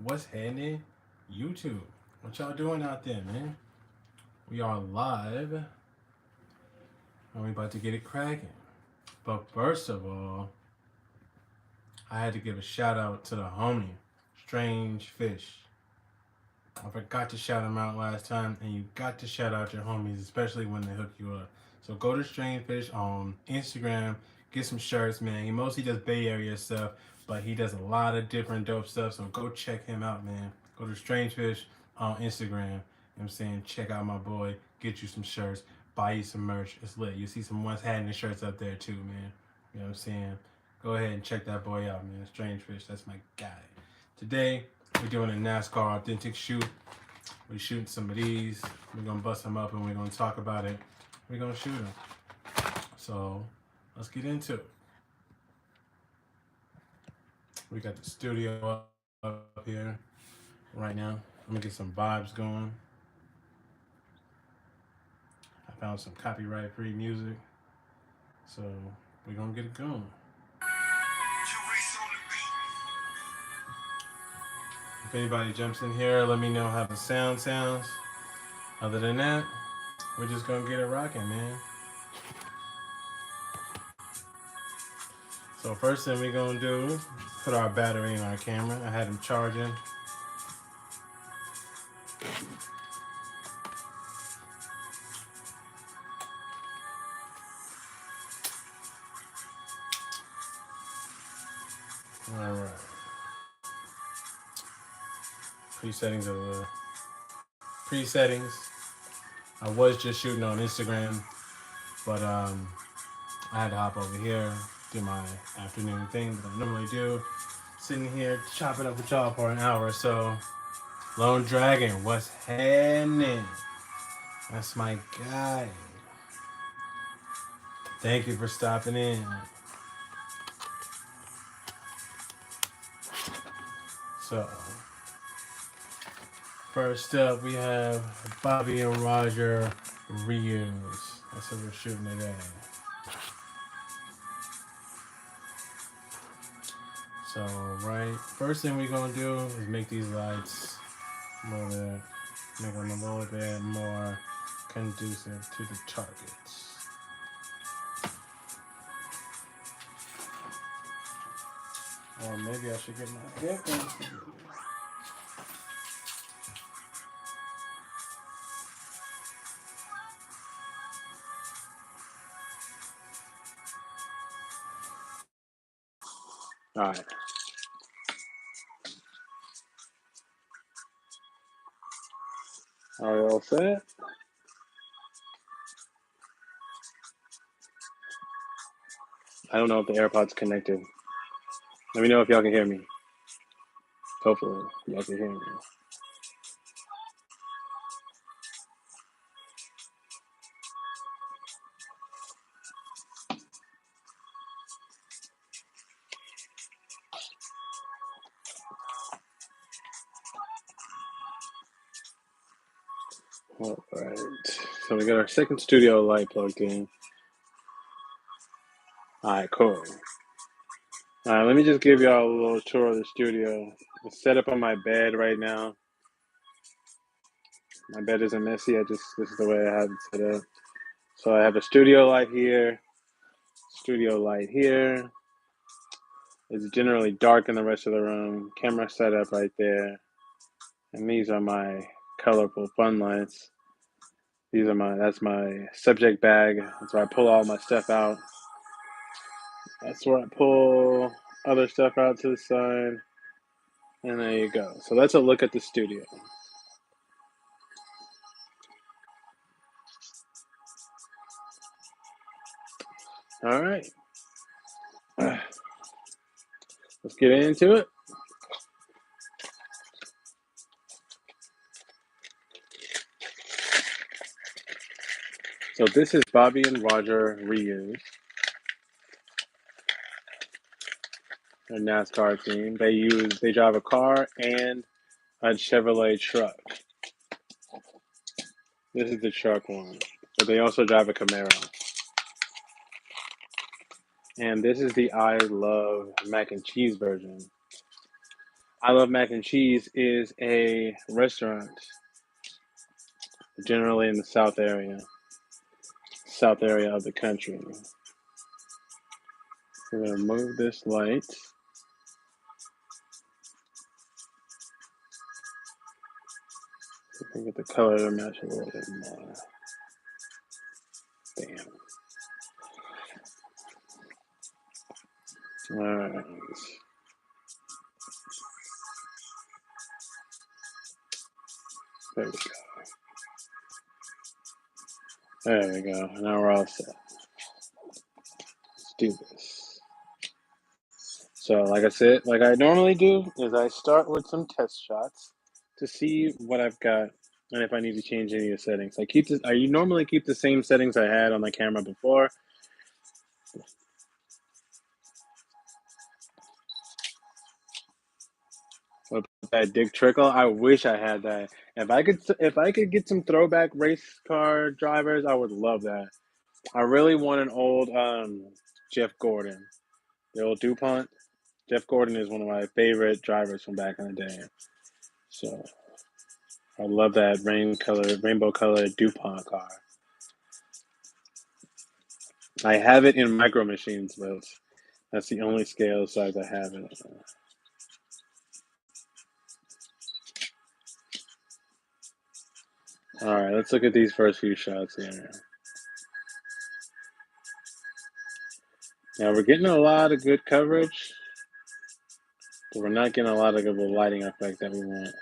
What's happening? YouTube. What y'all doing out there, man? We are live and we about to get it cracking. But first of all, I had to give a shout out to the homie, Strange Fish. I forgot to shout him out last time, and you got to shout out your homies, especially when they hook you up. So go to Strange Fish on Instagram, get some shirts, man. He mostly does Bay Area stuff, but he does a lot of different dope stuff. So go check him out, man. Go to Strange Fish on Instagram. You know what I'm saying? Check out my boy, get you some shirts, buy you some merch. It's lit. You see some Once Had in the shirts up there too, man. You know what I'm saying? Go ahead and check that boy out, man. Strange Fish, that's my guy. Today, we're doing a NASCAR authentic shoot. We're shooting some of these. We're gonna bust them up and we're gonna talk about it. We're gonna shoot them. So let's get into it. We got the studio up here right now. Let me get some vibes going. I found some copyright free music. So we're gonna get it going. If anybody jumps in here, let me know how the sound sounds. Other than that, we're just gonna get it rocking, man. So first thing we're gonna do, put our battery in our camera. I had them charging. All right. Presettings of the presettings. I was just shooting on Instagram, but I had to hop over here, do my afternoon thing that I normally do. Sitting here chopping up with y'all for an hour or so. Lone Dragon, what's happening? That's my guy. Thank you for stopping in. So, first up, we have Bobby and Roger reuse. That's what we're shooting today. So, right, first thing we're gonna do is make these lights a little bit, make them a little bit more conducive to the targets. Or maybe I should get my headphones. All right. Are you all set? I don't know if the AirPod's connected. Let me know if y'all can hear me. Hopefully, y'all can hear me. All right. So we got our second studio light plugged in. All right, cool. All right, let me just give y'all a little tour of the studio. It's set up on my bed right now. My bed isn't messy. This is the way I have it set up. So I have a studio light here, studio light here. It's generally dark in the rest of the room. Camera set up right there. And these are my colorful fun lights. That's my subject bag. That's where I pull all my stuff out. That's where I pull other stuff out to the side. And there you go. So that's a look at the studio. All right. Let's get into it. So this is Bobby and Roger reuse. A NASCAR team. They drive a car and a Chevrolet truck. This is the truck one. But they also drive a Camaro. And this is the I Love Mac and Cheese version. I Love Mac and Cheese is a restaurant, generally in the south area of the country. We're gonna move this light. See if we can get the color to match a little bit more. Damn. All right. There we go. There we go. Now we're all set. Let's do this. So, like I said, like I normally do, is I start with some test shots to see what I've got and if I need to change any of the settings. I normally keep the same settings I had on the camera before. With that Dick Trickle, I wish I had that. If I could get some throwback race car drivers, I would love that. I really want an old Jeff Gordon, the old DuPont. Jeff Gordon is one of my favorite drivers from back in the day. So I love that rainbow colored DuPont car. I have it in Micro Machines, but that's the only scale size I have it. All right, let's look at these first few shots here. Now we're getting a lot of good coverage, but we're not getting a lot of the lighting effect that we want.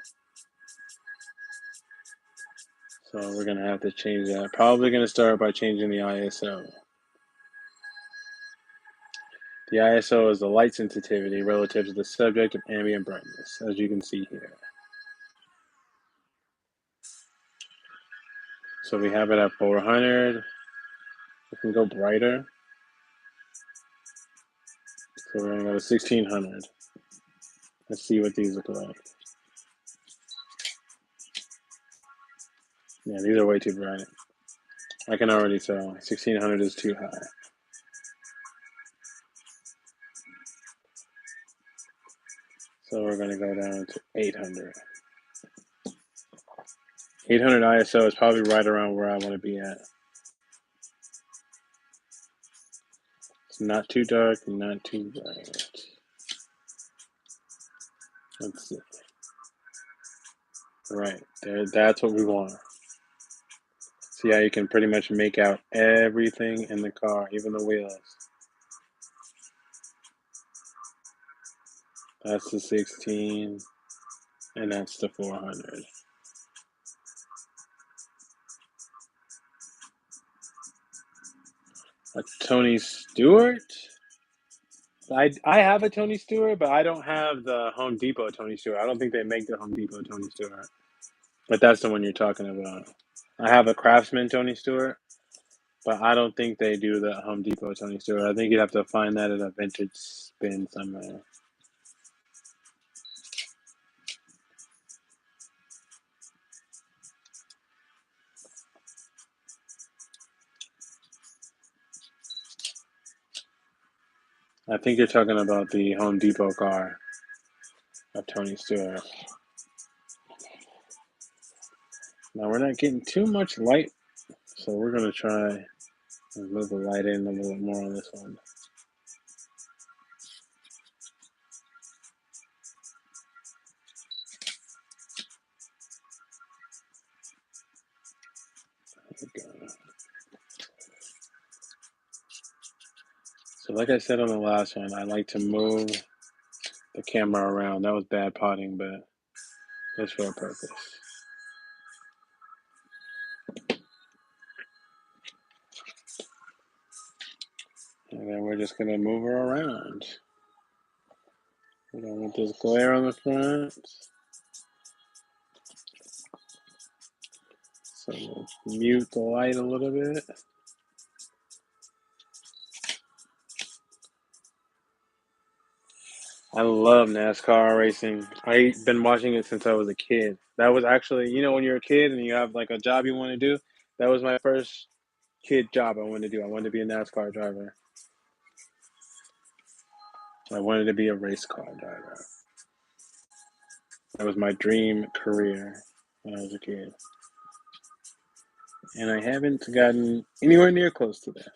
So we're gonna have to change that. Probably gonna start by changing the ISO. The ISO is the light sensitivity relative to the subject of ambient brightness, as you can see here. So we have it at 400. We can go brighter. So we're gonna go to 1600. Let's see what these look like. Yeah, these are way too bright. I can already tell 1600 is too high. So we're gonna go down to 800. 800 ISO is probably right around where I want to be at. It's not too dark, not too bright. Let's see. Right there, that's what we want. See how you can pretty much make out everything in the car, even the wheels. That's the 16, and that's the 400. A Tony Stewart? I have a Tony Stewart, but I don't have the Home Depot Tony Stewart. I don't think they make the Home Depot Tony Stewart. But that's the one you're talking about. I have a Craftsman Tony Stewart, but I don't think they do the Home Depot Tony Stewart. I think you'd have to find that at a vintage bin somewhere. I think you're talking about the Home Depot car of Tony Stewart. Now we're not getting too much light, so we're gonna try and move the light in a little bit more on this one. There we go. So like I said on the last one, I like to move the camera around. That was bad potting, but it's for a purpose. And then we're just gonna move her around. We don't want this glare on the front. So we'll mute the light a little bit. I love NASCAR racing. I've been watching it since I was a kid. That was actually, when you're a kid and you have like a job you want to do, that was my first kid job I wanted to do. I wanted to be a NASCAR driver. I wanted to be a race car driver. That was my dream career when I was a kid. And I haven't gotten anywhere near close to that.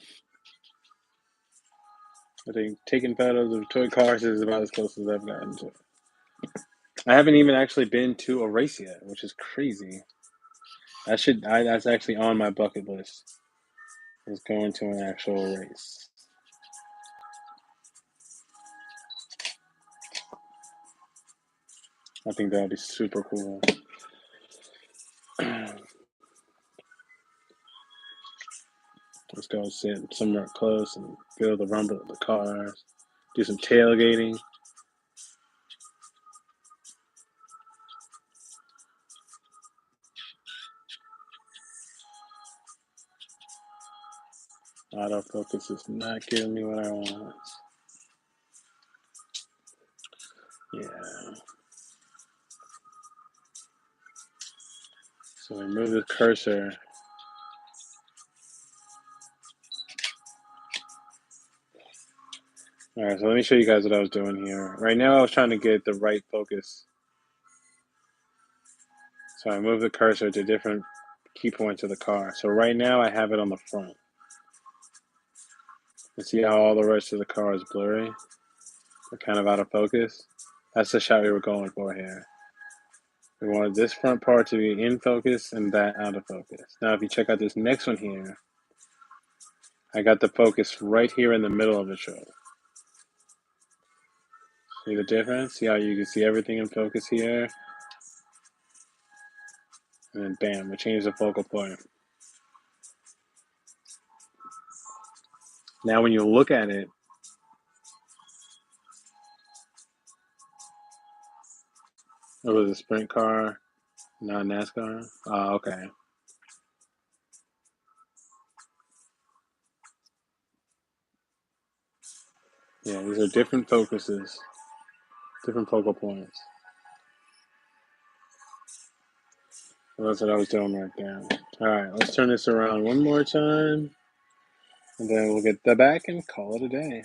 I think taking photos of toy cars is about as close as I've gotten to it. I haven't even actually been to a race yet, which is crazy. That's actually on my bucket list, is going to an actual race. I think that would be super cool. Let's go sit somewhere close and feel the rumble of the cars. Do some tailgating. Autofocus is not giving me what I want. Yeah. So we move the cursor. All right, so let me show you guys what I was doing here. Right now I was trying to get the right focus. So I move the cursor to different key points of the car. So right now I have it on the front. You see how all the rest of the car is blurry? They're kind of out of focus. That's the shot we were going for here. We wanted this front part to be in focus and that out of focus. Now if you check out this next one here, I got the focus right here in the middle of the truck. See the difference? See how you can see everything in focus here? And then bam, we change the focal point. Now when you look at it, it was a sprint car, not NASCAR. Oh, okay. Yeah, these are different focuses, different focal points. So that's what I was doing right there. All right, let's turn this around one more time, and then we'll get the back and call it a day.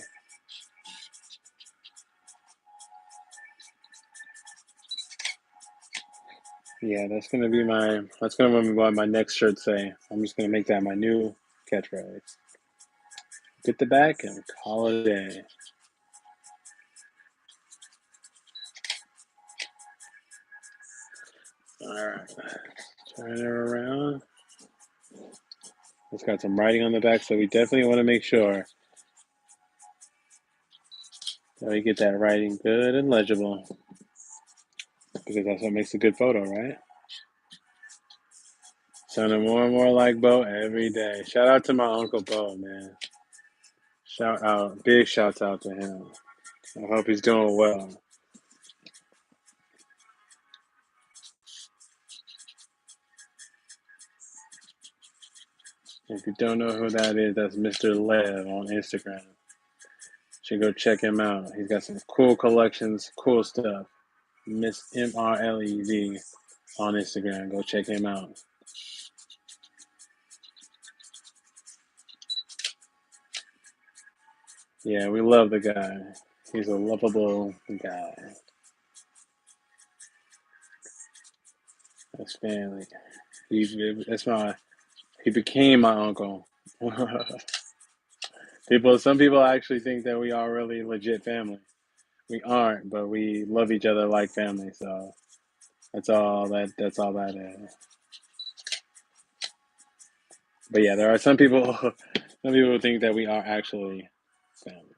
Yeah, that's gonna be what my next shirt say. I'm just gonna make that my new catchphrase. Get the back and call it a day. All right, turn it around. It's got some writing on the back, so we definitely want to make sure that we get that writing good and legible, because that's what makes a good photo, right? Sounding more and more like Bo every day. Shout out to my Uncle Bo, man. Big shouts out to him. I hope he's doing well. If you don't know who that is, that's Mr. Lev on Instagram. You should go check him out. He's got some cool collections, cool stuff. Miss MRLEV on Instagram. Go check him out. Yeah, we love the guy. He's a lovable guy. That's family. He became my uncle. Some people actually think that we are really legit family. We aren't, but we love each other like family. So that's all that is. But yeah, there are some people. Some people think that we are actually family.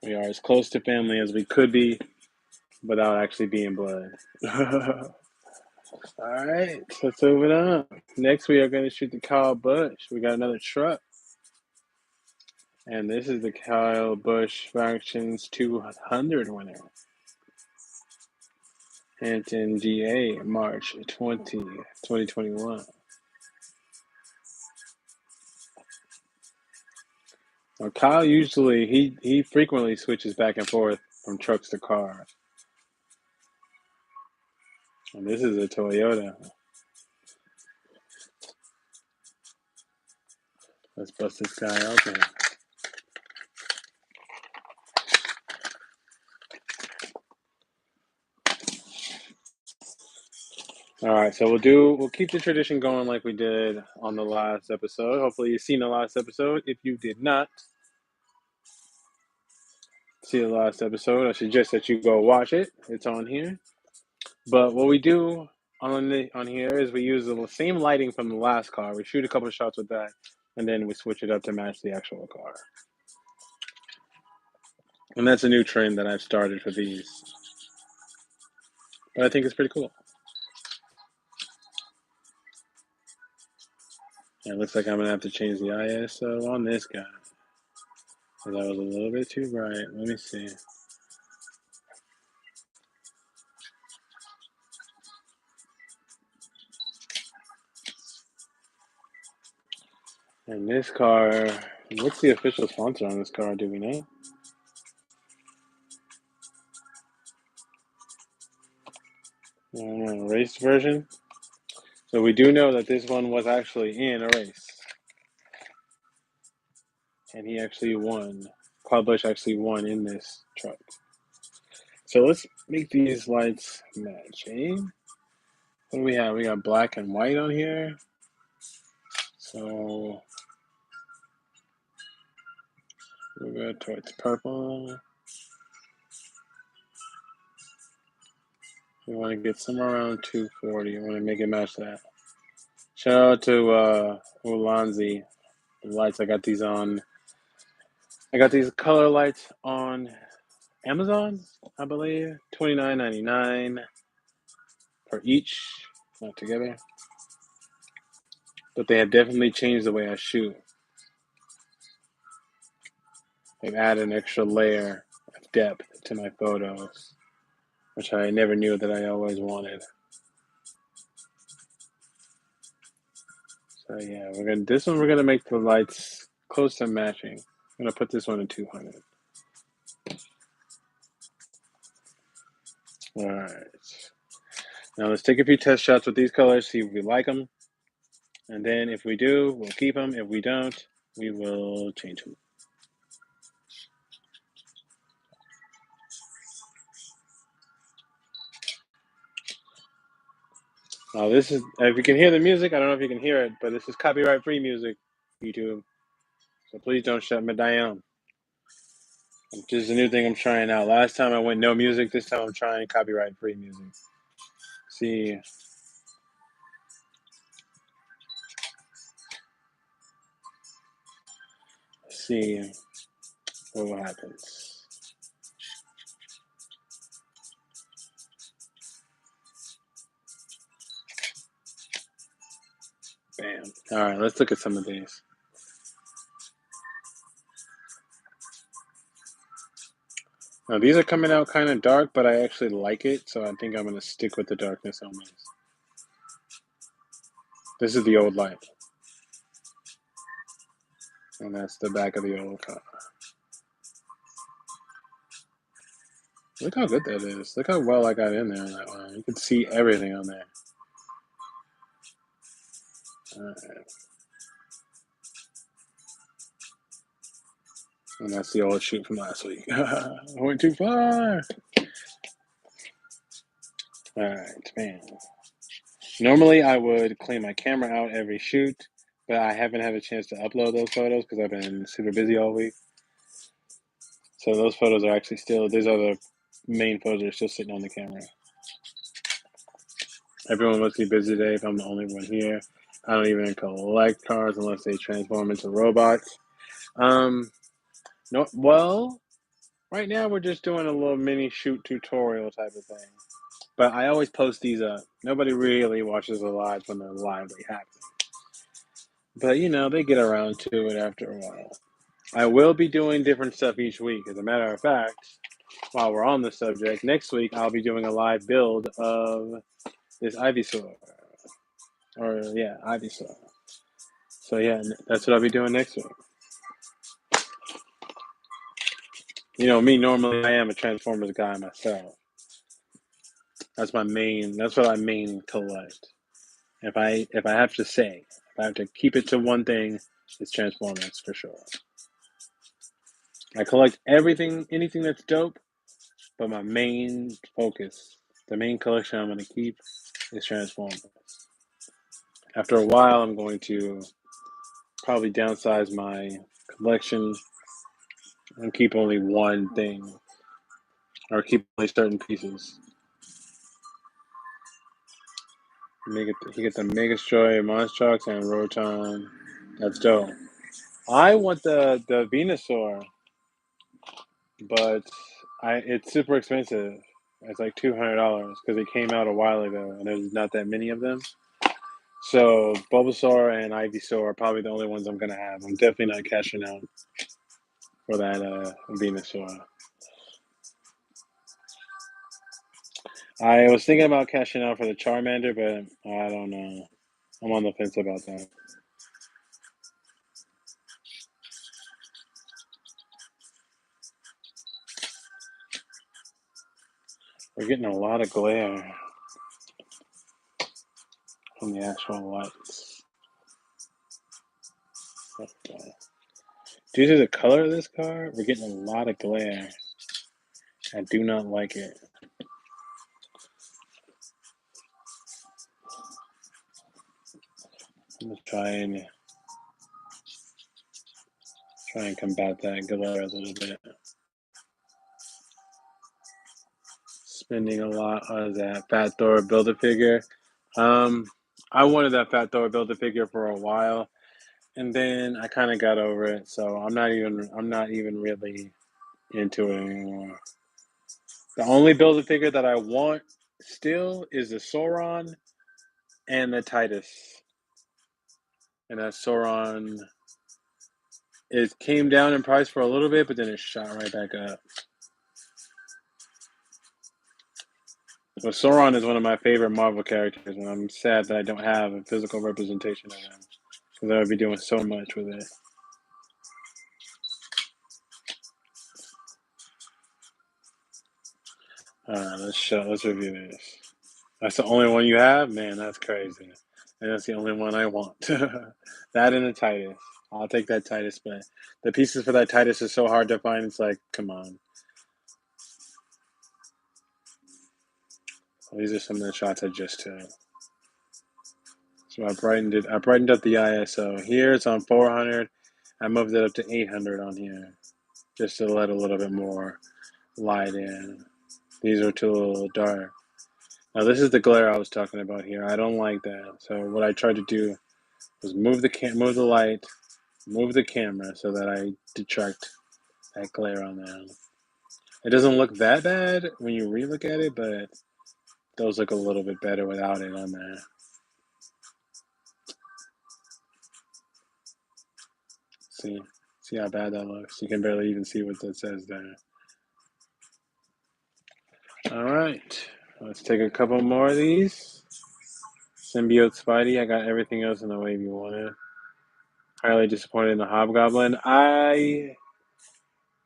We are as close to family as we could be without actually being blood. All right, let's move it on. Next, we are going to shoot the Kyle Busch. We got another truck. And this is the Kyle Busch Fractions 200 winner. Hampton, GA, March 2021. Now, Kyle he frequently switches back and forth from trucks to cars. And this is a Toyota. Let's bust this guy open. All right, so we'll keep the tradition going like we did on the last episode. Hopefully you've seen the last episode. If you did not see the last episode, I suggest that you go watch it. It's on here. But what we do on here is we use the same lighting from the last car. We shoot a couple of shots with that, and then we switch it up to match the actual car. And that's a new trend that I've started for these. But I think it's pretty cool. And it looks like I'm going to have to change the ISO on this guy. Because that was a little bit too bright. Let me see. And this car, what's the official sponsor on this car? Do we know? I don't know, race version. So we do know that this one was actually in a race. And he actually won. Kyle Busch actually won in this truck. So let's make these lights matching. What do we have? We got black and white on here. So we'll go towards purple. We want to get somewhere around 240. We want to make it match that. Shout out to Ulanzi. The lights, I got these color lights on Amazon, I believe. $29.99 for each, not together. But they have definitely changed the way I shoot. They've added an extra layer of depth to my photos, which I never knew that I always wanted. So yeah, we're gonna make the lights close to matching. I'm gonna put this one at 200. All right. Now let's take a few test shots with these colors, see if we like them. And then if we do, we'll keep them. If we don't, we will change them. Now this is, if you can hear the music, I don't know if you can hear it, but this is copyright-free music, YouTube. So please don't shut me down. This is a new thing I'm trying out. Last time I went no music. This time I'm trying copyright-free music. See. See what happens. Bam. All right, let's look at some of these. Now these are coming out kind of dark, but I actually like it, so I think I'm going to stick with the darkness on these. This is the old light. And that's the back of the old car. Look how good that is. Look how well I got in there on that one. You can see everything on there. All right. And that's the old shoot from last week. I went too far. All right, man. Normally I would clean my camera out every shoot, but I haven't had a chance to upload those photos because I've been super busy all week. So those photos are actually still, these are the main photos that are still sitting on the camera. Everyone must be busy today if I'm the only one here. I don't even collect cars unless they transform into robots. No, well, right now we're just doing a little mini shoot tutorial type of thing. But I always post these up. Nobody really watches the lives when they're lively happening. But you know, they get around to it after a while. I will be doing different stuff each week. As a matter of fact, while we're on the subject, next week I'll be doing a live build of this Ivysaur. Or yeah, Ivysaur. So yeah, that's what I'll be doing next week. You know, me normally I am a Transformers guy myself. That's my main. That's what I main collect. If I have to say, if I have to keep it to one thing, it's Transformers for sure. I collect everything, anything that's dope, but my main focus, the main collection I'm gonna keep, is Transformers. After a while, I'm going to probably downsize my collection and keep only one thing, or keep only certain pieces. You get the Megastroy, Monstrox, and Rotom. That's dope. I want the Venusaur, but it's super expensive. It's like $200 because it came out a while ago, and there's not that many of them. So Bulbasaur and Ivysaur are probably the only ones I'm gonna have. I'm definitely not cashing out for that Venusaur. I was thinking about cashing out for the Charmander, but I don't know. I'm on the fence about that. We're getting a lot of glare from the actual lights. Due to the color of this card, we're getting a lot of glare. I do not like it. I'm gonna try and combat that glare a little bit. Spending a lot on that Fat Thor Build-A-Figure. I wanted that Fat Thor Build-A-Figure for a while, and then I kind of got over it. So I'm not even really into it anymore. The only Build-A-Figure that I want still is the Sauron and the Titus. And that Sauron, it came down in price for a little bit, but then it shot right back up. So Sauron is one of my favorite Marvel characters, and I'm sad that I don't have a physical representation of him, because I would be doing so much with it. Let's review this. That's the only one you have? Man, that's crazy. And that's the only one I want. That and the Titus. I'll take that Titus, but the pieces for that Titus is so hard to find. It's like, come on. Well, these are some of the shots I just took. So I brightened up the ISO. Here it's on 400. I moved it up to 800 on here, just to let a little bit more light in. These are too a little dark. Now this is the glare I was talking about here. I don't like that. So what I tried to do was move the light, move the camera so that I detract that glare on there. It doesn't look that bad when you relook at it, but those look a little bit better without it on there. See how bad that looks? You can barely even see what that says there. All right, let's take a couple more of these. Symbiote Spidey, I got everything else in the wave you wanted. Highly disappointed in the Hobgoblin. I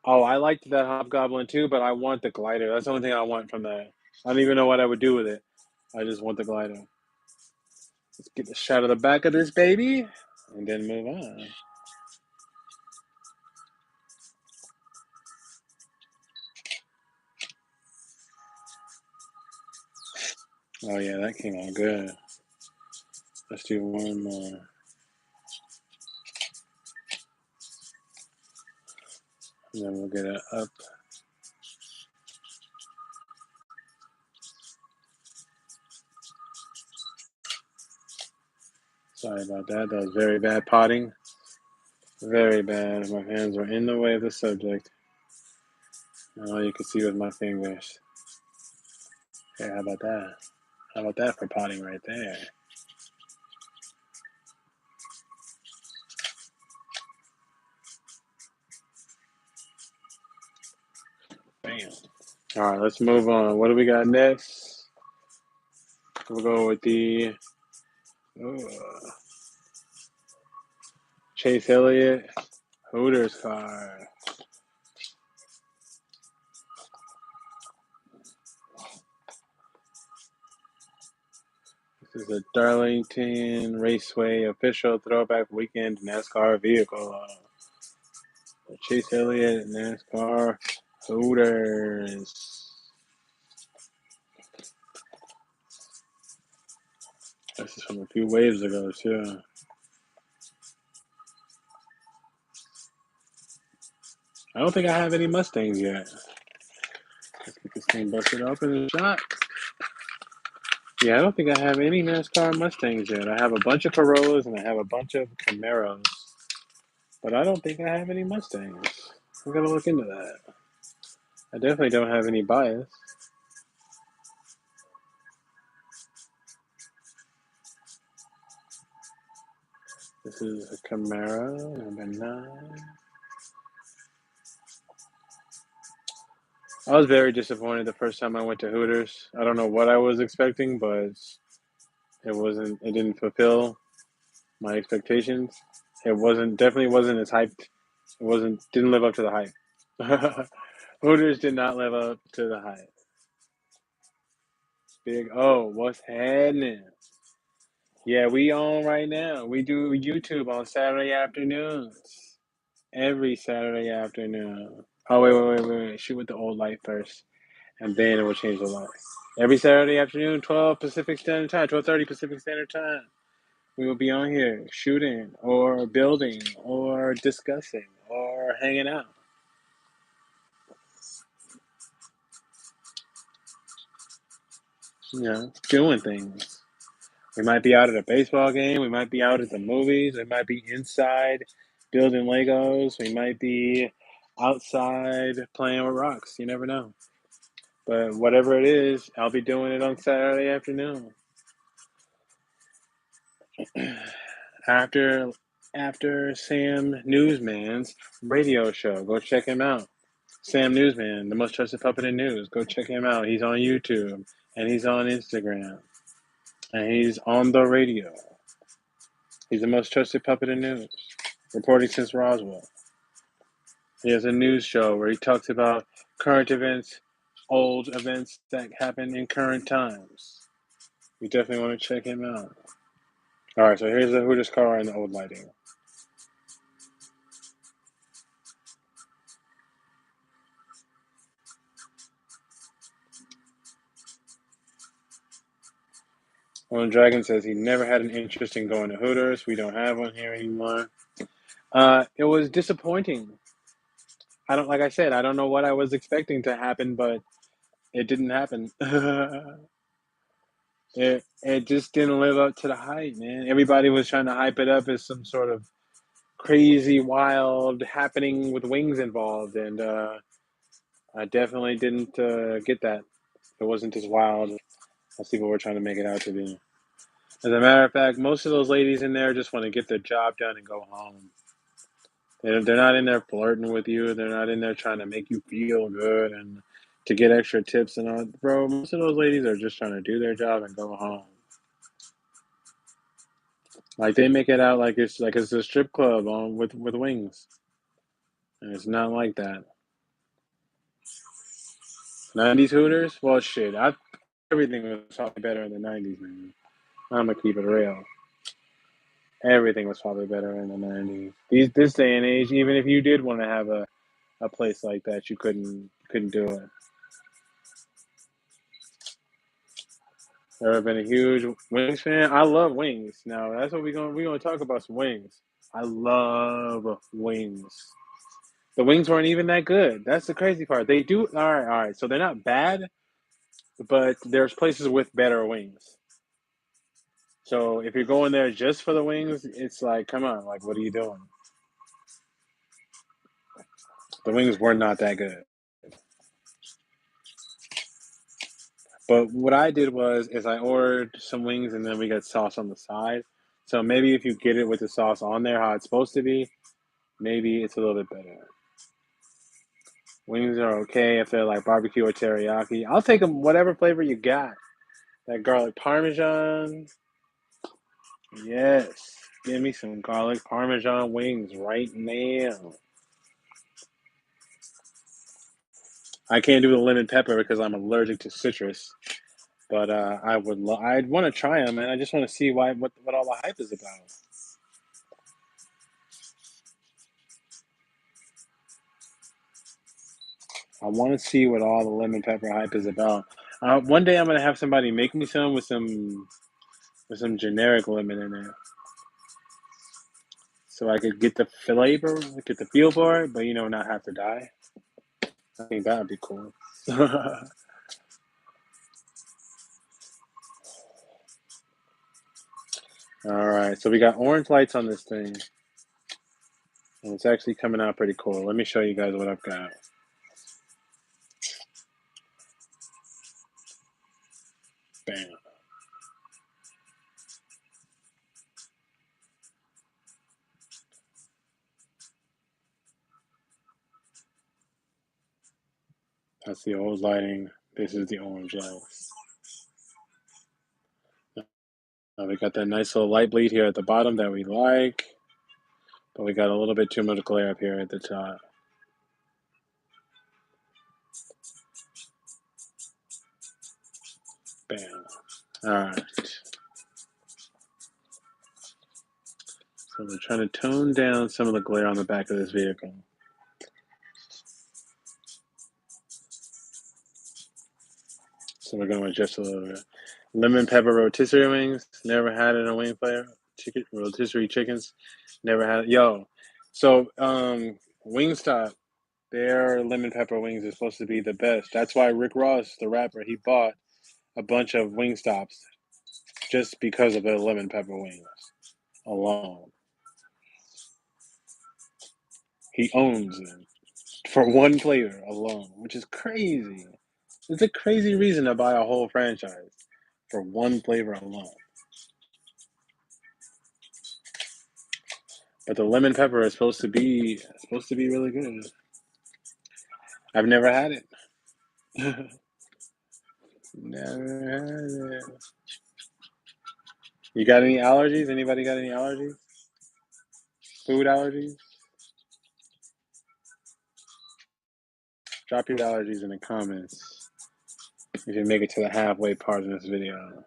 liked that Hobgoblin too, but I want the glider. That's the only thing I want from that. I don't even know what I would do with it. I just want the glider. Let's get the shot of the back of this baby, and then move on. Oh yeah, that came out good. Let's do one more. And then we'll get it up. Sorry about that. That was very bad potting. Very bad. My hands were in the way of the subject. And all you can see was my fingers. Okay, how about that? How about that for potting right there? Bam. All right, let's move on. What do we got next? We'll go with the Chase Elliott Hooters card. This is a Darlington Raceway official throwback weekend NASCAR vehicle. Chase Elliott NASCAR Hooters. This is from a few waves ago, too. I don't think I have any Mustangs yet. Let's get this thing busted open and shot. Yeah, I don't think I have any NASCAR Mustangs yet. I have a bunch of Corollas and I have a bunch of Camaros. But I don't think I have any Mustangs. I'm going to look into that. I definitely don't have any bias. This is a Camaro, number 9. I was very disappointed the first time I went to Hooters. I don't know what I was expecting, but it didn't fulfill my expectations. Definitely wasn't as hyped. Didn't live up to the hype. Hooters did not live up to the hype. Big O, what's happening? Yeah, we on right now. We do YouTube on Saturday afternoons. Every Saturday afternoon. Oh, wait. Shoot with the old light first. And then it will change the light. Every Saturday afternoon, 12 Pacific Standard Time, 12:30 Pacific Standard Time. We will be on here shooting or building or discussing or hanging out. Doing things. We might be out at a baseball game. We might be out at the movies. We might be inside building Legos. We might be outside playing with rocks. You never know. But whatever it is, I'll be doing it on Saturday afternoon. after Sam Newsman's radio show. Go check him out. Sam Newsman, the most trusted puppet in news. Go check him out. He's on YouTube and he's on Instagram and he's on the radio. He's the most trusted puppet in news, reporting since Roswell. He has a news show where he talks about current events, old events that happen in current times. You definitely want to check him out. All right, so here's the Hooters car and the old lighting. Well, Dragon says he never had an interest in going to Hooters. We don't have one here anymore. It was disappointing. Like I said, I don't know what I was expecting to happen, but it didn't happen. It just didn't live up to the hype, man. Everybody was trying to hype it up as some sort of crazy, wild happening with wings involved, and I definitely didn't get that. It wasn't as wild as people were trying to make it out to be. As a matter of fact, most of those ladies in there just want to get their job done and go home. They're not in there flirting with you. They're not in there trying to make you feel good and to get extra tips and all. Bro, most of those ladies are just trying to do their job and go home. Like they make it out like it's a strip club with wings, and it's not like that. 90s Hooters? Well, shit. Everything was probably better in the 90s, man. I'm gonna keep it real. Everything was probably better in the 90s. This day and age, even if you did want to have a place like that, you couldn't do it. Ever been a huge wings fan? I love wings. Now that's what we're gonna talk about some wings. I love wings. The wings weren't even that good. That's the crazy part. They do all right. So they're not bad, but there's places with better wings. So if you're going there just for the wings, it's like, come on, like what are you doing? The wings were not that good. But what I did is I ordered some wings and then we got sauce on the side. So maybe if you get it with the sauce on there how it's supposed to be, maybe it's a little bit better. Wings are okay if they're like barbecue or teriyaki. I'll take them whatever flavor you got. That garlic parmesan. Yes. Give me some garlic parmesan wings right now. I can't do the lemon pepper because I'm allergic to citrus. But I'd want to try them, and I just want to see what all the hype is about. I want to see what all the lemon pepper hype is about. One day I'm gonna have somebody make me some with with some generic limit in there. So I could get the flavor, get the feel for it, but not have to die. I think that would be cool. Alright, so we got orange lights on this thing. And it's actually coming out pretty cool. Let me show you guys what I've got. Bam. That's the old lighting. This is the orange lights. Now we got that nice little light bleed here at the bottom that we like. But we got a little bit too much glare up here at the top. Bam. Alright. So we're trying to tone down some of the glare on the back of this vehicle. So we're going to adjust a little bit. Lemon pepper rotisserie wings. Never had it in a wing flavor. Chicken rotisserie chickens. Never had it. Yo. So Wingstop, their lemon pepper wings is supposed to be the best. That's why Rick Ross, the rapper, he bought a bunch of Wingstops just because of the lemon pepper wings alone. He owns them for one flavor alone, which is crazy. It's a crazy reason to buy a whole franchise for one flavor alone. But the lemon pepper is supposed to be really good. I've never had it. Never had it. You got any allergies? Anybody got any allergies? Food allergies? Drop your allergies in the comments if you make it to the halfway part of this video.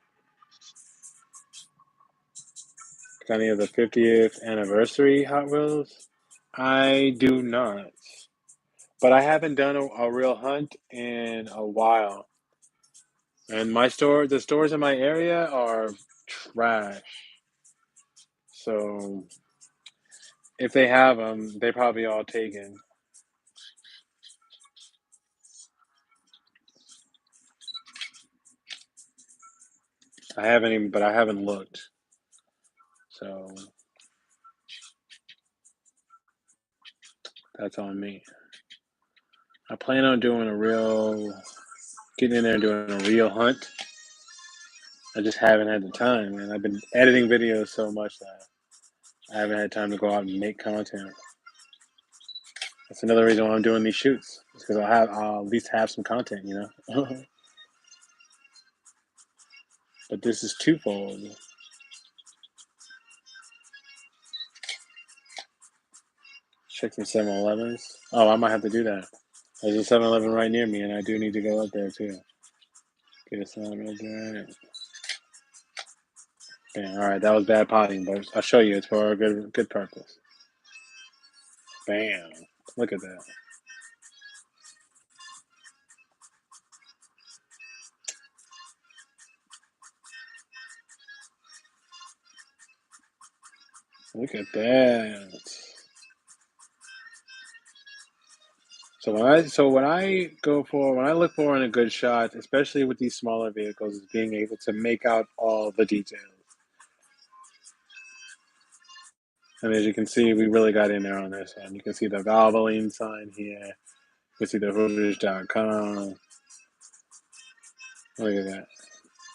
Got any of the 50th anniversary Hot Wheels? I do not. But I haven't done a real hunt in a while. And the stores in my area are trash. So if they have them, they probably all taken. I haven't looked. So that's on me. I plan on getting in there and doing a real hunt. I just haven't had the time, and I've been editing videos so much that I haven't had time to go out and make content. That's another reason why I'm doing these shoots. It's because I'll at least have some content, But this is twofold. Check some 7-Elevens. Oh, I might have to do that. There's a 7-Eleven right near me, and I do need to go up there too. Get a 7-Eleven. Yeah, all right, that was bad potting, but I'll show you. It's for a good purpose. Bam! Look at that. Look at that. So when I look for in a good shot, especially with these smaller vehicles, is being able to make out all the details. And as you can see, we really got in there on this one. You can see the Valvoline sign here. You can see the Hooters.com. Look at that.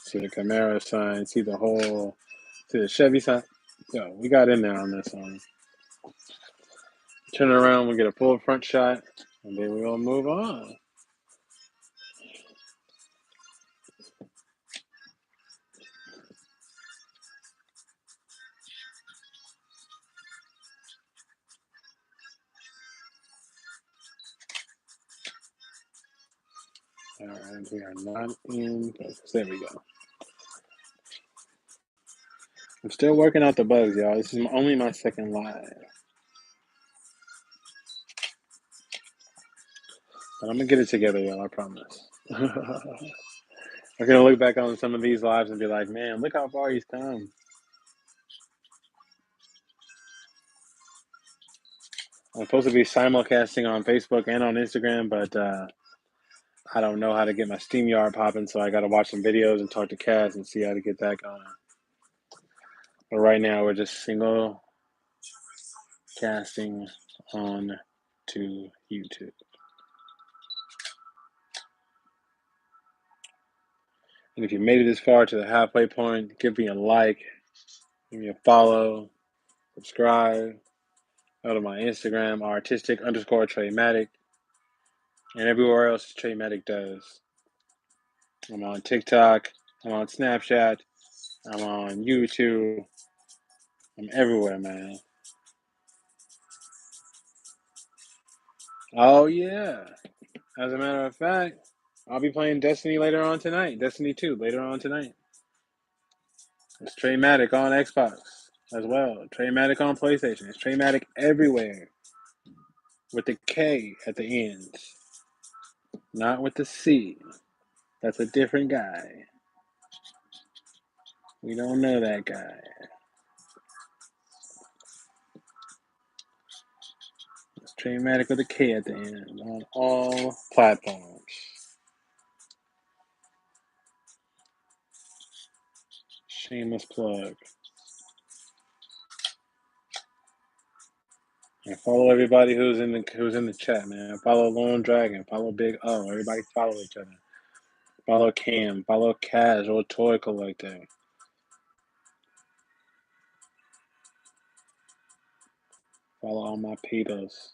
See the Camaro sign. See the Chevy sign. So we got in there on this one. Turn around, we get a full front shot, and then we'll move on. All right, we are not in focus. There we go. I'm still working out the bugs, y'all. This is only my second live. But I'm going to get it together, y'all, I promise. I'm gonna look back on some of these lives and be like, man, look how far he's come. I'm supposed to be simulcasting on Facebook and on Instagram, but I don't know how to get my StreamYard popping, so I got to watch some videos and talk to Kaz and see how to get that going. But right now, we're just single casting on to YouTube. And if you made it this far to the halfway point, give me a like, give me a follow, subscribe. Go to my Instagram, artistic_Treymatik, and everywhere else Treymatik does. I'm on TikTok, I'm on Snapchat, I'm on YouTube, I'm everywhere, man. Oh, yeah. As a matter of fact, I'll be playing Destiny later on tonight. Destiny 2 later on tonight. It's Treymatik on Xbox as well. Treymatik on PlayStation. It's Treymatik everywhere. With the K at the end. Not with the C. That's a different guy. We don't know that guy. It's Treymatik with a K at the end on all platforms. Shameless plug. And follow everybody who's in the chat, man. Follow Lone Dragon. Follow Big O. Everybody follow each other. Follow Cam. Follow Cash or Toy Collector. Follow all my peoples.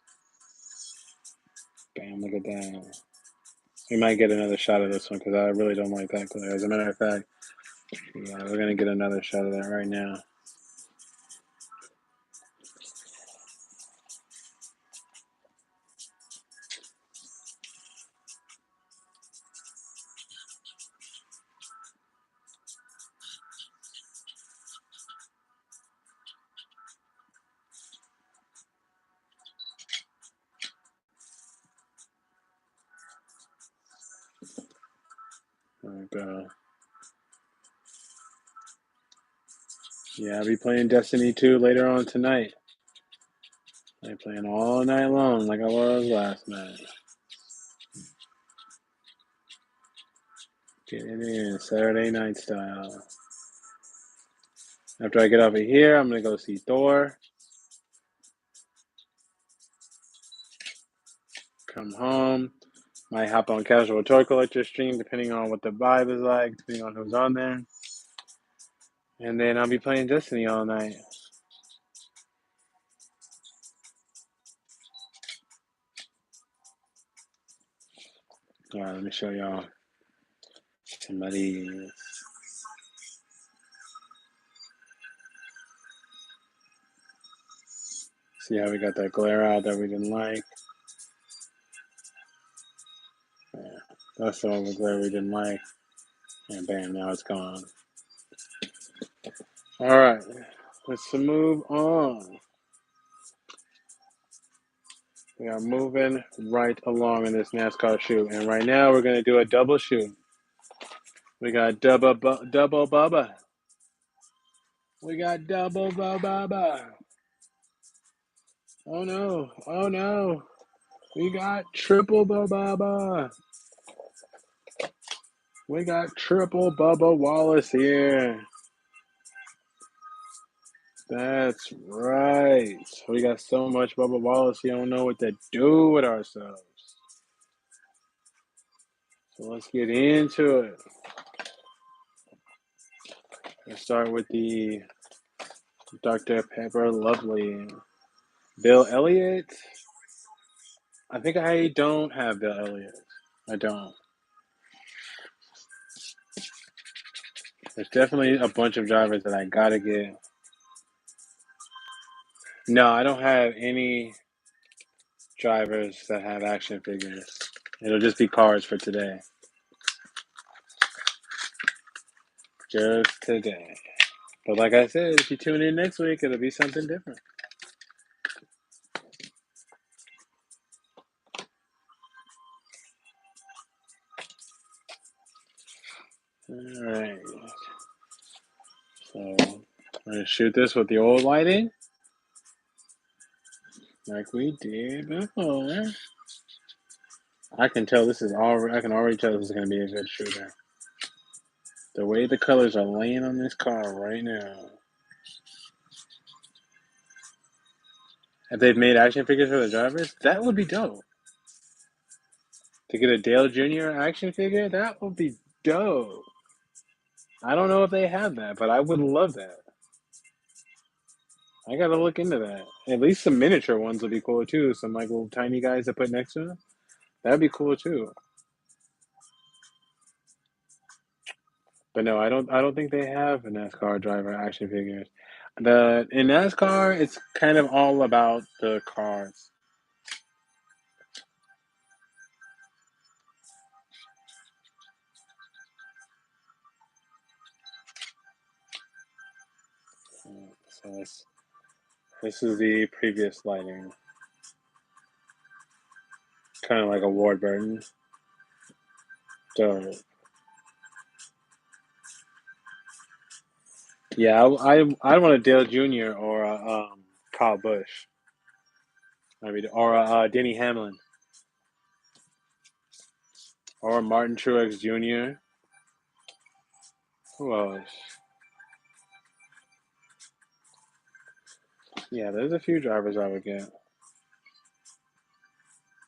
Bam, look at that. We might get another shot of this one because I really don't like that glare. As a matter of fact, yeah, we're going to get another shot of that right now. There we go. Yeah, I'll be playing Destiny 2 later on tonight. I'm playing all night long like I was last night. Get it in, Saturday night style. After I get off of here, I'm going to go see Thor. Come home. Might hop on Casual Toy Collector stream depending on what the vibe is like, depending on who's on there. And then I'll be playing Destiny all night. All right, let me show y'all somebody. See how we got that glare out that we didn't like. Yeah, that's all the glare we didn't like. And bam, now it's gone. All right, let's move on. We are moving right along in this NASCAR shoot. And right now we're going to do a double shoot. We got double Bubba. We got double Bubba. Oh no, oh no. We got triple Bubba. We got triple Bubba Wallace here. That's right. We got so much Bubba Wallace, you don't know what to do with ourselves. So let's get into it. Let's start with the Dr. Pepper Lovely. Bill Elliott. I think I don't have Bill Elliott. I don't. There's definitely a bunch of drivers that I gotta get. No, I don't have any drivers that have action figures. It'll just be cards for today. Just today. But like I said, if you tune in next week, it'll be something different. Alright. So I'm gonna shoot this with the old lighting. Like we did before. I can tell this is already I can already tell this is gonna be a good shooter. The way the colors are laying on this car right now. If they've made action figures for the drivers, that would be dope. To get a Dale Jr. action figure, that would be dope. I don't know if they have that, but I would love that. I gotta look into that. At least some miniature ones would be cool too. Some like little tiny guys to put next to them. That'd be cool too. But no, I don't think they have a NASCAR driver action figures. In NASCAR, it's kind of all about the cars. So this is the previous lighting, kind of like a Ward Burton. So yeah, I want a Dale Jr. or a Kyle Busch. I mean, or a Denny Hamlin or Martin Truex Jr. Who else? Yeah, there's a few drivers I would get.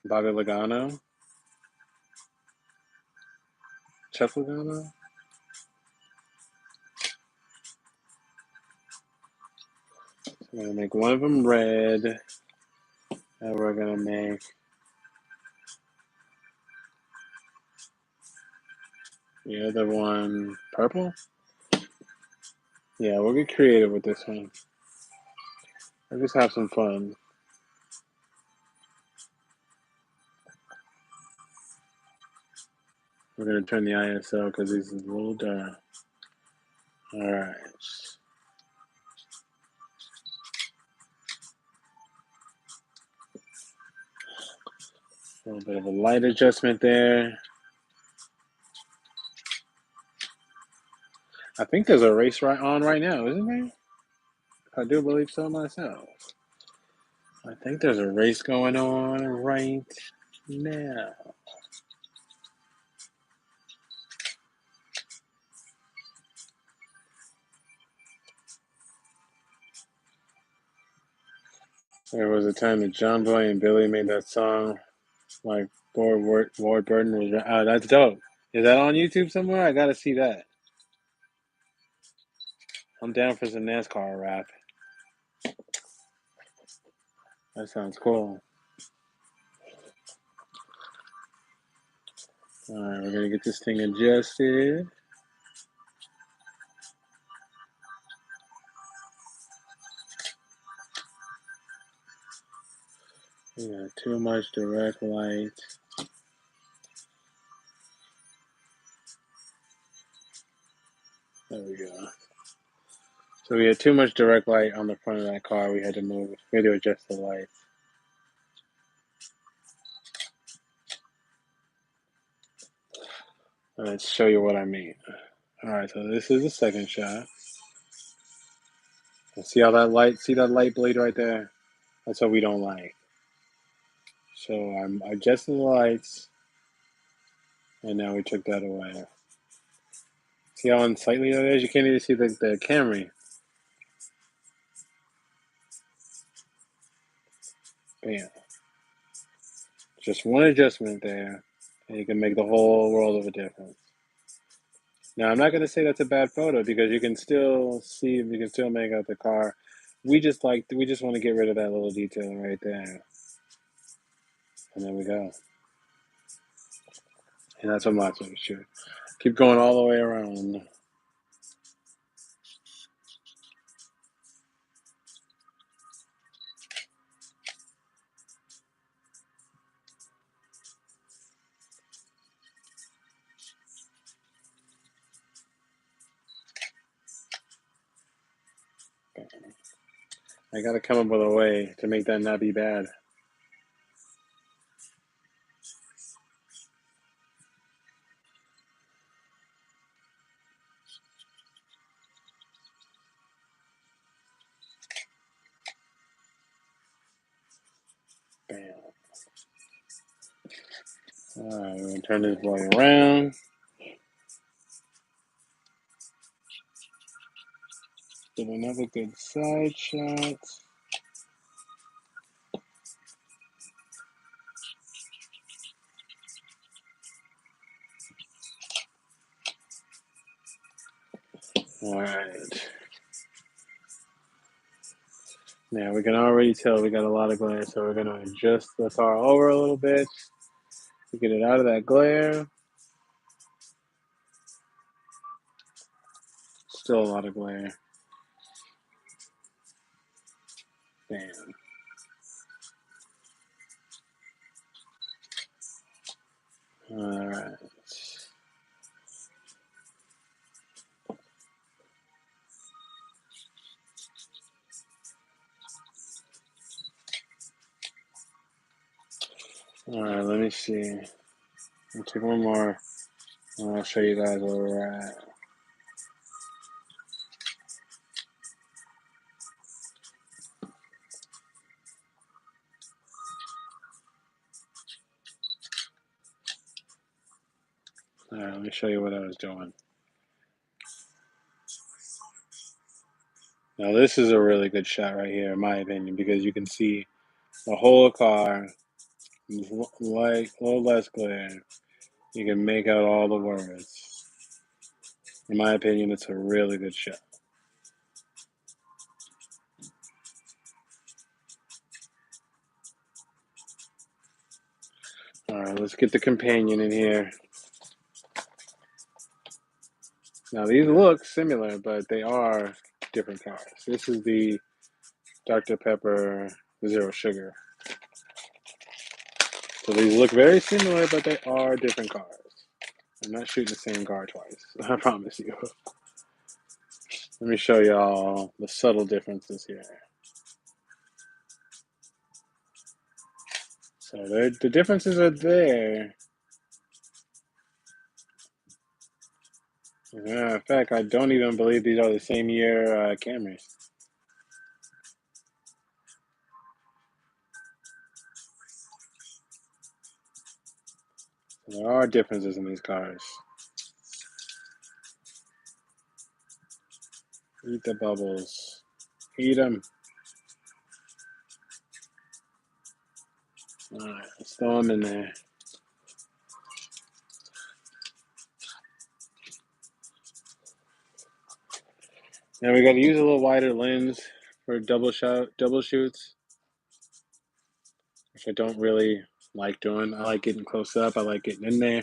Bobby Logano, Chuck Logano. We're gonna make one of them red, and we're gonna make the other one purple. Yeah, we'll get creative with this one. We'll just have some fun. We're gonna turn the ISO because this is a little dark. All right. A little bit of a light adjustment there. I think there's a race on right now, isn't there? I do believe so myself. I think there's a race going on right now. There was a time that John Boy and Billy made that song, like Ward Burton was. Oh, that's dope. Is that on YouTube somewhere? I gotta see that. I'm down for some NASCAR rap. That sounds cool. All right, we're gonna get this thing adjusted. Yeah, too much direct light. There we go. So we had too much direct light on the front of that car. We had to move. We had to adjust the lights. Let's show you what I mean. All right, so this is the second shot. And see that light blade right there? That's what we don't like. So I'm adjusting the lights, and now we took that away. See how unsightly that is? You can't even see the Camry. Bam. Just one adjustment there, and you can make the whole world of a difference. Now, I'm not going to say that's a bad photo because you can still see, you can still make out the car. We just want to get rid of that little detail right there. And there we go. And that's what my photo shoot. Keep going all the way around. I got to come up with a way to make that not be bad. All right, we're gonna turn this boy around. Get another good side shot. All right. Now we can already tell we got a lot of glare, so we're gonna adjust the car over a little bit to get it out of that glare. Still a lot of glare. Bam. All right. All right, let me see. I'll take one more, and I'll show you guys where we're at. All right, let me show you what I was doing. Now this is a really good shot right here, in my opinion, because you can see the whole car, like a little less glare. You can make out all the words. In my opinion, it's a really good shot. All right, let's get the companion in here. Now these look similar, but they are different cars. This is the Dr. Pepper Zero Sugar. So these look very similar, but they are different cars. I'm not shooting the same car twice, I promise you. Let me show y'all the subtle differences here. So the differences are there. In fact, I don't even believe these are the same year Camrys. So there are differences in these cars. Eat the bubbles. Eat them. All right, let's throw them in there. Now we got to use a little wider lens for double shoots, which I don't really like doing. I like getting close up. I like getting in there.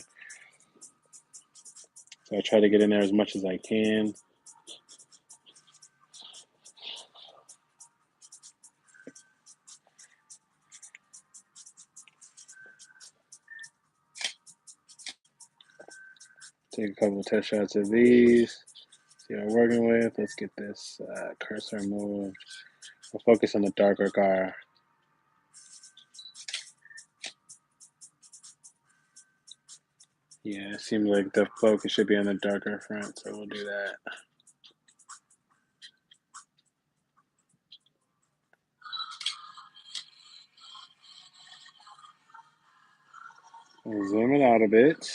So I try to get in there as much as I can. Take a couple of test shots of these. See what I'm working with. Let's get this cursor moved. We'll focus on the darker car. Yeah, it seems like the focus should be on the darker front, so we'll do that. We'll zoom it out a bit.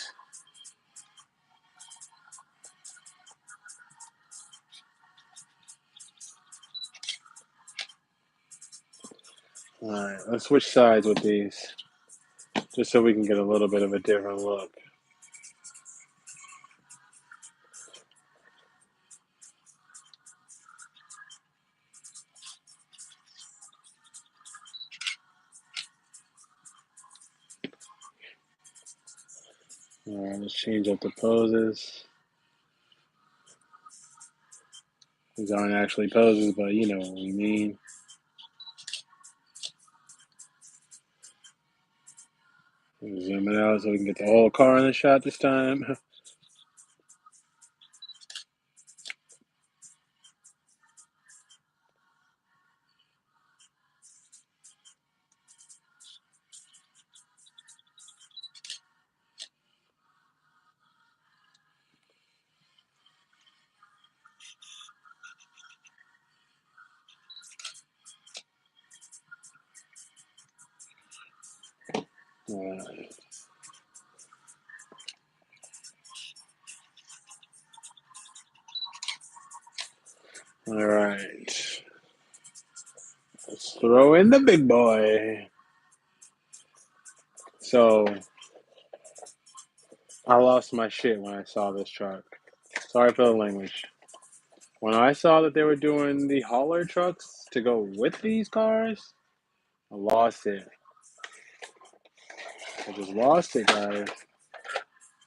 All right, let's switch sides with these, just so we can get a little bit of a different look. All right, let's change up the poses. These aren't actually poses, but you know what we mean. Zoom it out so we can get the whole car in the shot this time. All right. All right. Let's throw in the big boy. So, I lost my shit when I saw this truck. Sorry for the language. When I saw that they were doing the hauler trucks to go with these cars, I lost it. I just lost it, guys.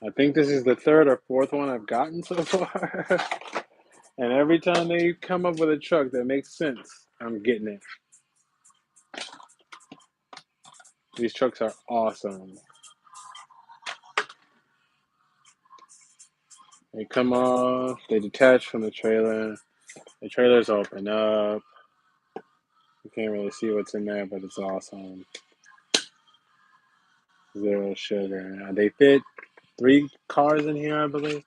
I think this is the third or fourth one I've gotten so far. And every time they come up with a truck that makes sense, I'm getting it. These trucks are awesome. They come off, they detach from the trailer. The trailer's open up. You can't really see what's in there, but it's awesome. Zero sugar. They fit 3 cars in here, I believe.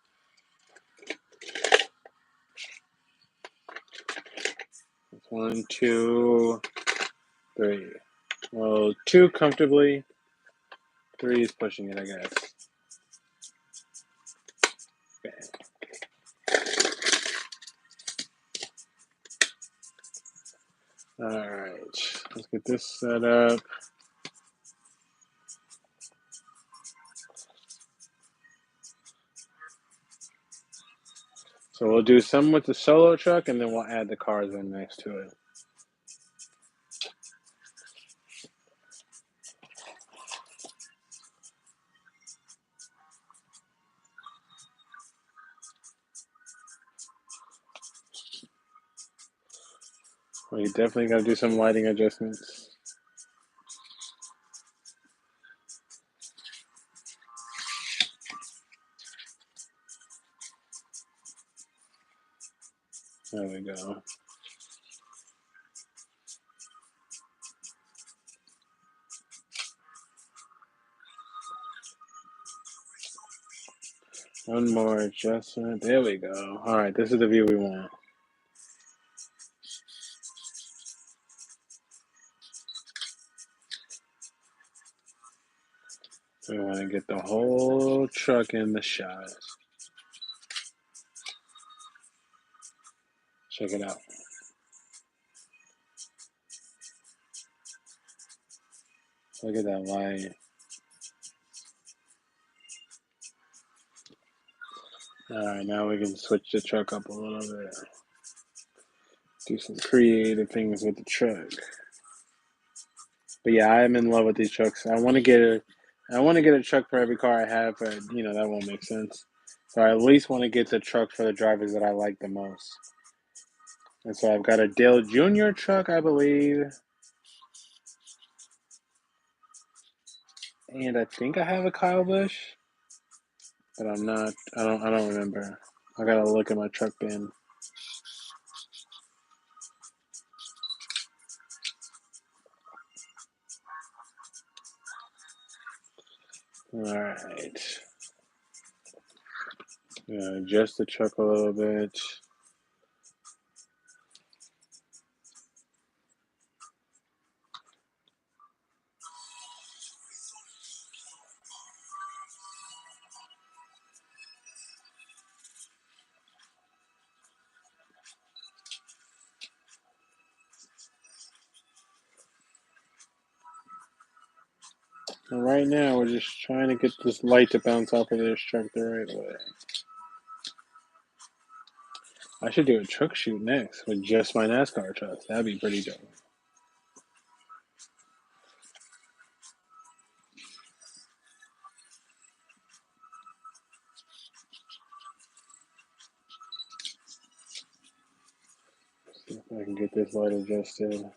It's 1, 2, 3. Well, 2 comfortably. 3 is pushing it, I guess. Alright, let's get this set up. So we'll do some with the solo truck and then we'll add the cars in next to it. We definitely got to do some lighting adjustments. There we go. One more adjustment. There we go. All right, this is the view we want. We want to get the whole truck in the shot. Check it out. Look at that light. All right, now we can switch the truck up a little bit. Do some creative things with the truck. But yeah, I'm in love with these trucks. I want to get a truck for every car I have, but that won't make sense. So I at least want to get the truck for the drivers that I like the most. And so I've got a Dale Jr. truck, I believe. And I think I have a Kyle Busch. But I'm not I don't remember. I gotta look at my truck bin. Alright. Adjust the truck a little bit. And right now we're just trying to get this light to bounce off of this truck the right way. I should do a truck shoot next with just my NASCAR trucks. That'd be pretty dope. See if I can get this light adjusted.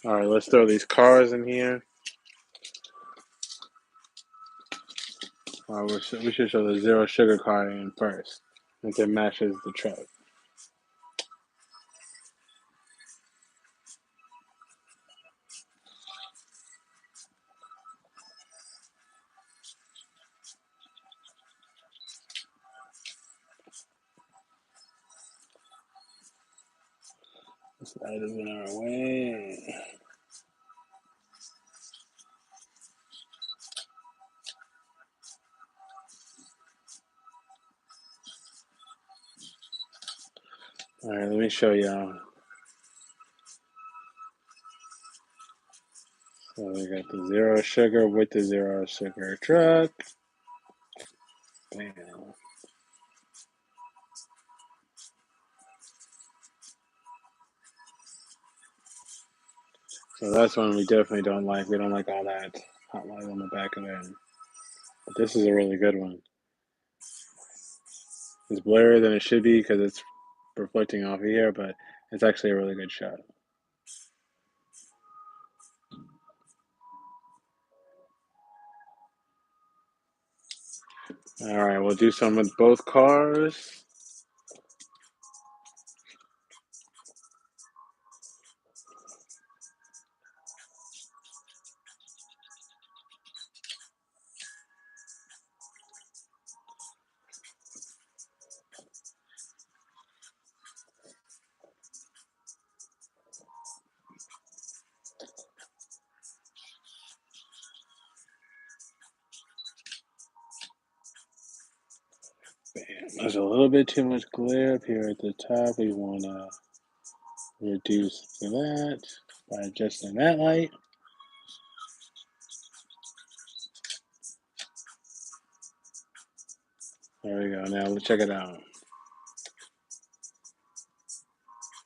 Alright, let's throw these cars in here. We should show the zero sugar car in first, since it matches the truck. Slide is in our way. All right, let me show y'all. So we got the zero sugar with the zero sugar truck. Bam. So that's one we definitely don't like. We don't like all that hot light on the back of it. But this is a really good one. It's blurrier than it should be because it's reflecting off of here, but it's actually a really good shot. All right, we'll do some with both cars. Bam. There's a little bit too much glare up here at the top. We want to reduce that by adjusting that light. There we go. Now let's check it out.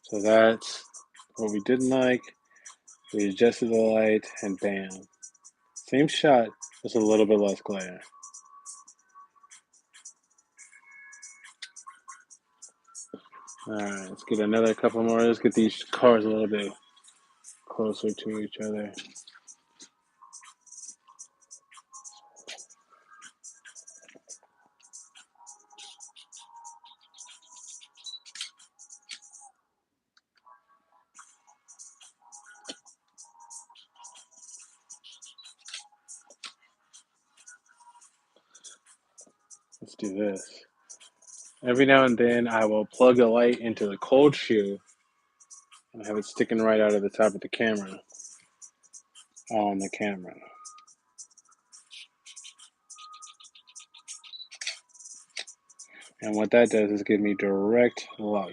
So that's what we didn't like. We adjusted the light and bam. Same shot, just a little bit less glare. Alright, let's get another couple more. Let's get these cars a little bit closer to each other. Let's do this. Every now and then I will plug a light into the cold shoe and have it sticking right out of the top of the camera on the camera. And what that does is give me direct light.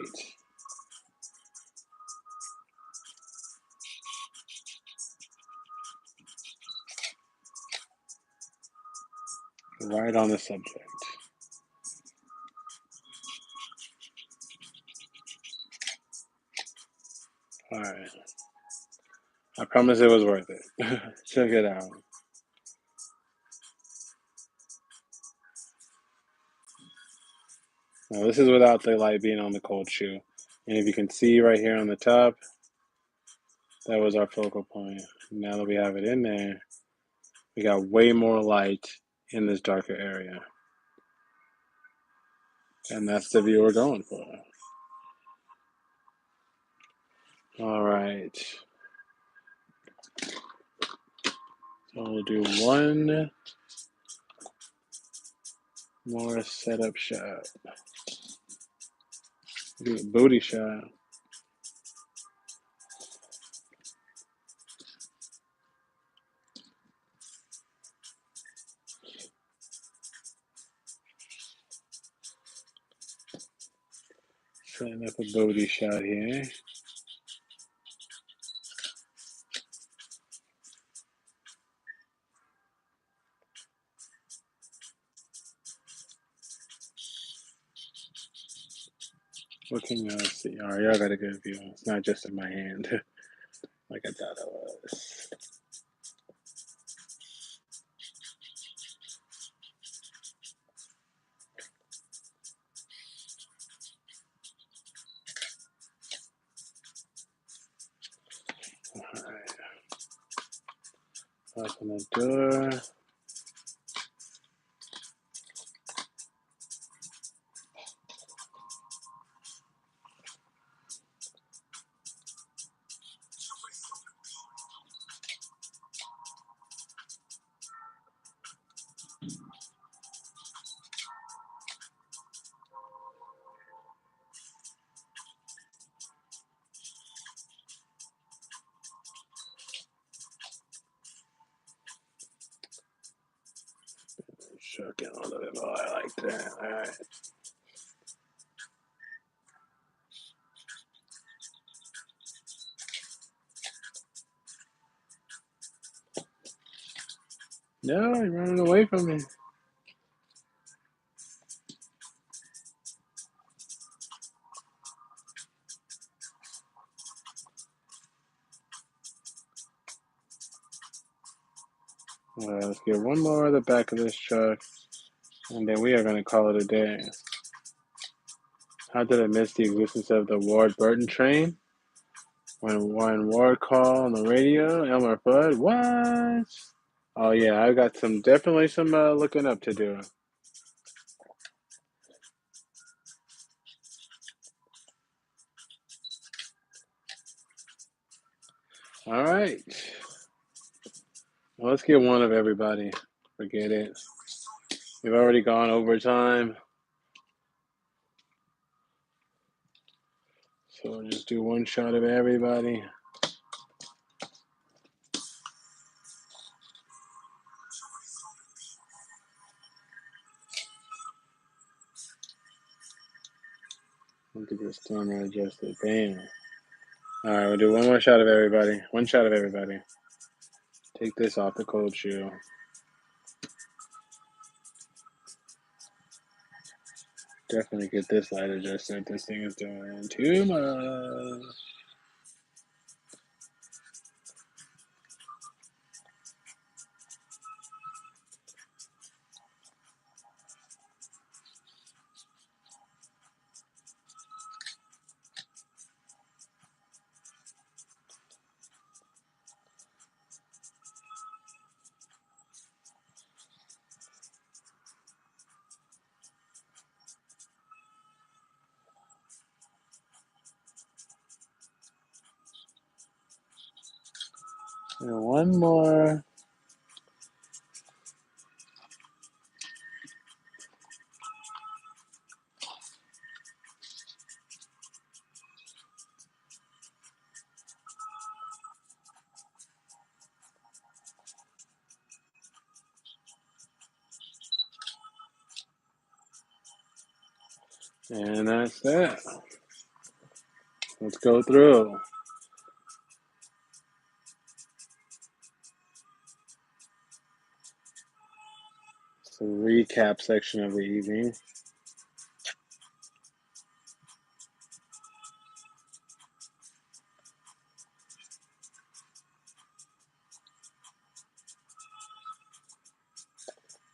Right on the subject. Alright. I promise it was worth it. Check it out. Now this is without the light being on the cold shoe. And if you can see right here on the top, that was our focal point. Now that we have it in there, we got way more light in this darker area. And that's the view we're going for. All right. So we'll do one more setup shot. Do a booty shot. Setting up a booty shot here. What can y'all see? All right, y'all got a good view. It's not just in my hand like I thought it was. All right. Open the door. Shucking a little bit more like that. All right. No, you're running away from me. All right, let's get one more at the back of this truck, and then we are going to call it a day. How did I miss the existence of the Ward Burton train? When Ward called on the radio, Elmer Fudd, what? Oh yeah, I got definitely some looking up to do. All right, well, let's get one of everybody. Forget it. We've already gone overtime, so we'll just do one shot of everybody. Look at this camera adjusted. Bam. All right, we'll do one more shot of everybody. One shot of everybody. Take this off the cold shoe. Definitely get this light adjusted. This thing is doing too much. And one more. And that's that. Let's go through. It's the recap section of the evening.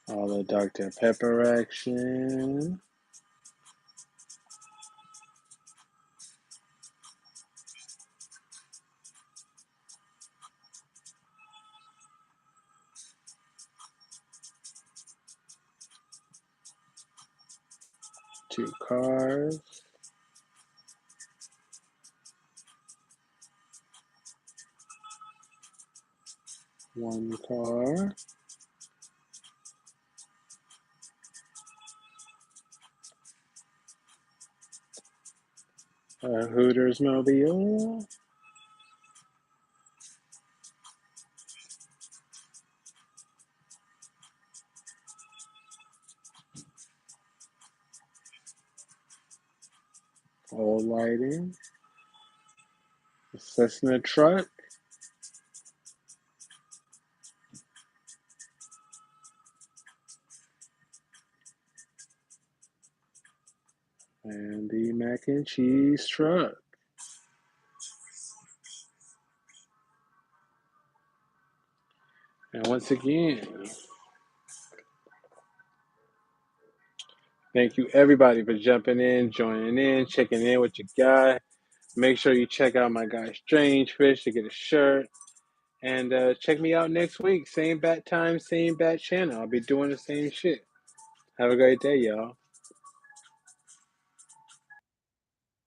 All the Dr. Pepper action. Two cars. One car. A Hooters mobile. Old lighting. A Cessna truck. And the mac and cheese truck. And once again, thank you everybody for jumping in, joining in, checking in with your guy. Make sure you check out my guy Strange Fish to get a shirt. And check me out next week. Same bat time, same bat channel. I'll be doing the same shit. Have a great day, y'all.